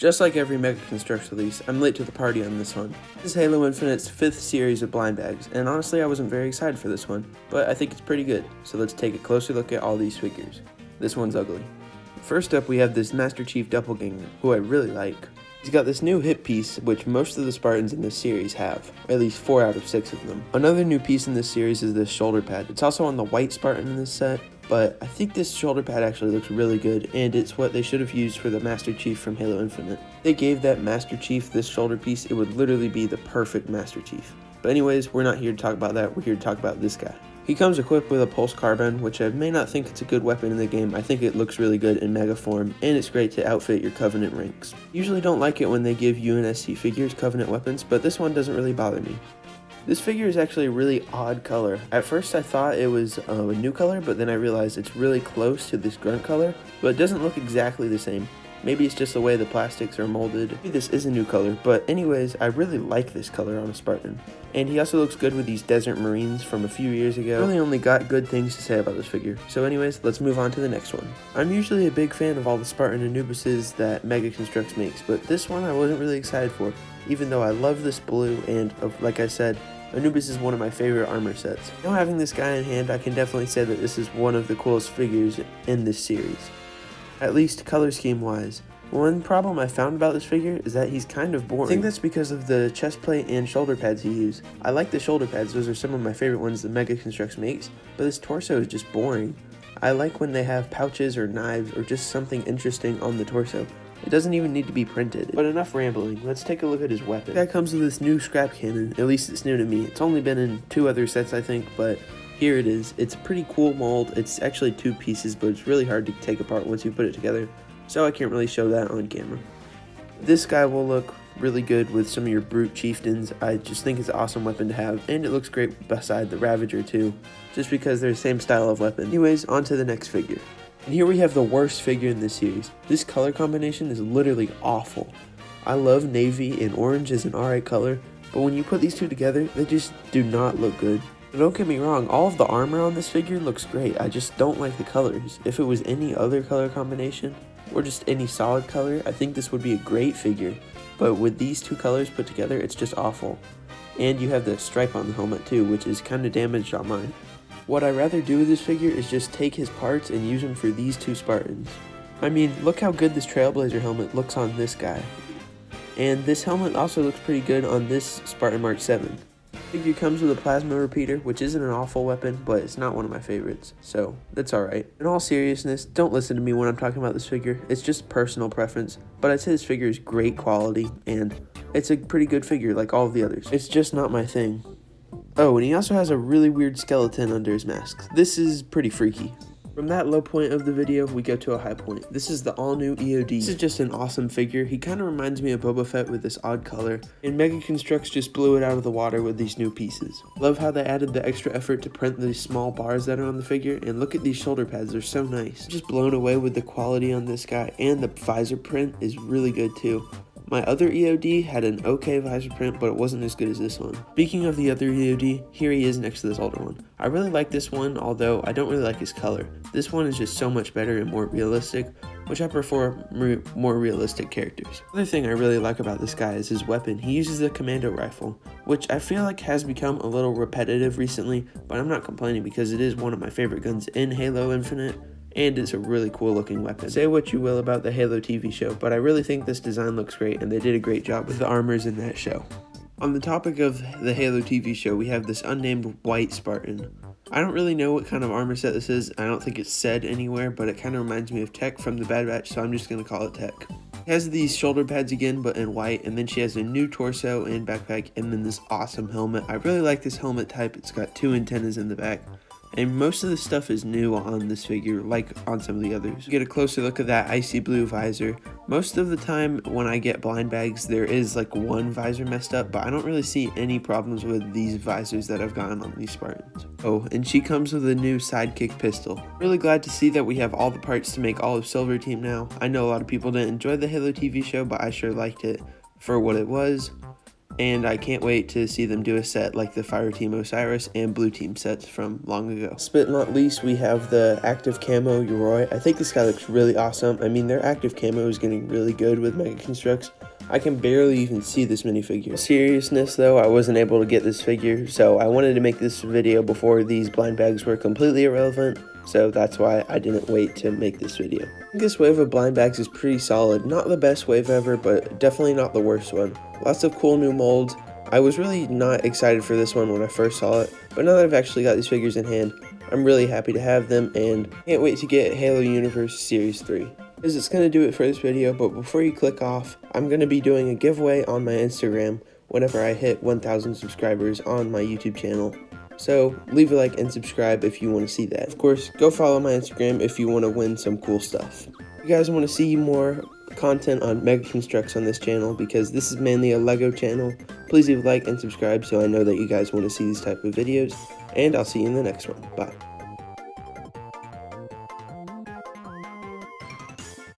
Just like every Mega Construx release, I'm late to the party on this one. This is Halo Infinite's 5th series of blind bags, and honestly I wasn't very excited for this one, but I think it's pretty good, so let's take a closer look at all these figures. This one's ugly. First up we have this Master Chief Doppelganger, who I really like. He's got this new hip piece, which most of the Spartans in this series have, at least 4 out of 6 of them. Another new piece in this series is this shoulder pad. It's also on the white Spartan in this set, but I think this shoulder pad actually looks really good, and it's what they should have used for the Master Chief from Halo Infinite. If they gave that Master Chief this shoulder piece, it would literally be the perfect Master Chief. But anyways, we're not here to talk about that, we're here to talk about this guy. He comes equipped with a pulse carbine, which I may not think it's a good weapon in the game. I think it looks really good in mega form, and it's great to outfit your Covenant ranks. Usually don't like it when they give UNSC figures Covenant weapons, but this one doesn't really bother me. This figure is actually a really odd color. At first I thought it was a new color, but then I realized it's really close to this grunt color, but it doesn't look exactly the same. Maybe it's just the way the plastics are molded. Maybe this is a new color, but anyways, I really like this color on a Spartan. And he also looks good with these Desert Marines from a few years ago. I really only got good things to say about this figure. So anyways, let's move on to the next one. I'm usually a big fan of all the Spartan Anubises that Mega Construx makes, but this one I wasn't really excited for, even though I love this blue and, like I said, Anubis is one of my favorite armor sets. Now having this guy in hand, I can definitely say that this is one of the coolest figures in this series. At least color scheme wise. One problem I found about this figure is that he's kind of boring. I think that's because of the chest plate and shoulder pads he used. I like the shoulder pads, those are some of my favorite ones that Mega Construx makes, but this torso is just boring. I like when they have pouches or knives or just something interesting on the torso. It doesn't even need to be printed. But enough rambling, let's take a look at his weapon. This guy comes with this new scrap cannon, at least it's new to me. It's only been in 2 other sets I think, but here it is. It's a pretty cool mold. It's actually 2 pieces, but it's really hard to take apart once you put it together, so I can't really show that on camera. This guy will look really good with some of your brute chieftains. I just think it's an awesome weapon to have, and it looks great beside the Ravager too, just because they're the same style of weapon. Anyways, on to the next figure. And here we have the worst figure in this series. This color combination is literally awful. I love navy and orange as an alright color, but when you put these two together, they just do not look good. And don't get me wrong, all of the armor on this figure looks great, I just don't like the colors. If it was any other color combination, or just any solid color, I think this would be a great figure. But with these 2 colors put together, it's just awful. And you have the stripe on the helmet too, which is kind of damaged on mine. What I'd rather do with this figure is just take his parts and use them for these 2 Spartans. I mean, look how good this Trailblazer helmet looks on this guy. And this helmet also looks pretty good on this Spartan Mark 7. The figure comes with a plasma repeater, which isn't an awful weapon, but it's not one of my favorites, so that's alright. In all seriousness, don't listen to me when I'm talking about this figure, it's just personal preference, but I'd say this figure is great quality, and it's a pretty good figure like all of the others. It's just not my thing. Oh, and he also has a really weird skeleton under his mask. This is pretty freaky. From that low point of the video, we go to a high point. This is the all-new EOD. This is just an awesome figure. He kind of reminds me of Boba Fett with this odd color, and Mega Construx just blew it out of the water with these new pieces. Love how they added the extra effort to print these small bars that are on the figure, and look at these shoulder pads, they're so nice. I'm just blown away with the quality on this guy, and the visor print is really good too. My other EOD had an okay visor print, but it wasn't as good as this one. Speaking of the other EOD, here he is next to this older one. I really like this one, although I don't really like his color. This one is just so much better and more realistic, which I prefer more realistic characters. Another thing I really like about this guy is his weapon. He uses a commando rifle, which I feel like has become a little repetitive recently, but I'm not complaining because it is one of my favorite guns in Halo Infinite. And it's a really cool looking weapon. Say what you will about the Halo TV show, but I really think this design looks great and they did a great job with the armors in that show. On the topic of the Halo TV show, we have this unnamed white Spartan. I don't really know what kind of armor set this is, I don't think it's said anywhere, but it kind of reminds me of Tech from the Bad Batch, so I'm just going to call it Tech. It has these shoulder pads again, but in white, and then she has a new torso and backpack, and then this awesome helmet. I really like this helmet type, it's got 2 antennas in the back. And most of the stuff is new on this figure, like on some of the others. Get a closer look at that icy blue visor. Most of the time when I get blind bags, there is like one visor messed up, but I don't really see any problems with these visors that I've gotten on these Spartans. Oh, and she comes with a new sidekick pistol. Really glad to see that we have all the parts to make all of Silver Team now. I know a lot of people didn't enjoy the Halo TV show, but I sure liked it for what it was. and I can't wait to see them do a set like the Fire Team Osiris and Blue Team sets from long ago. Last but not least, we have the active camo Yoroi. I think this guy looks really awesome. I mean, their active camo is getting really good with Mega Constructs. I can barely even see this minifigure. Seriousness though, I wasn't able to get this figure, so I wanted to make this video before these blind bags were completely irrelevant, so that's why I didn't wait to make this video. I think this wave of blind bags is pretty solid. Not the best wave ever, but definitely not the worst one. Lots of cool new molds. I was really not excited for this one when I first saw it, but now that I've actually got these figures in hand, I'm really happy to have them and can't wait to get Halo Universe Series 3. It's going to do it for this video, but before you click off, I'm going to be doing a giveaway on my Instagram whenever I hit 1,000 subscribers on my YouTube channel. So leave a like and subscribe if you want to see that. Of course, go follow my Instagram if you want to win some cool stuff. If you guys want to see more content on Mega Constructs on this channel, because this is mainly a Lego channel, please leave a like and subscribe so I know that you guys want to see these type of videos, and I'll see you in the next one. Bye.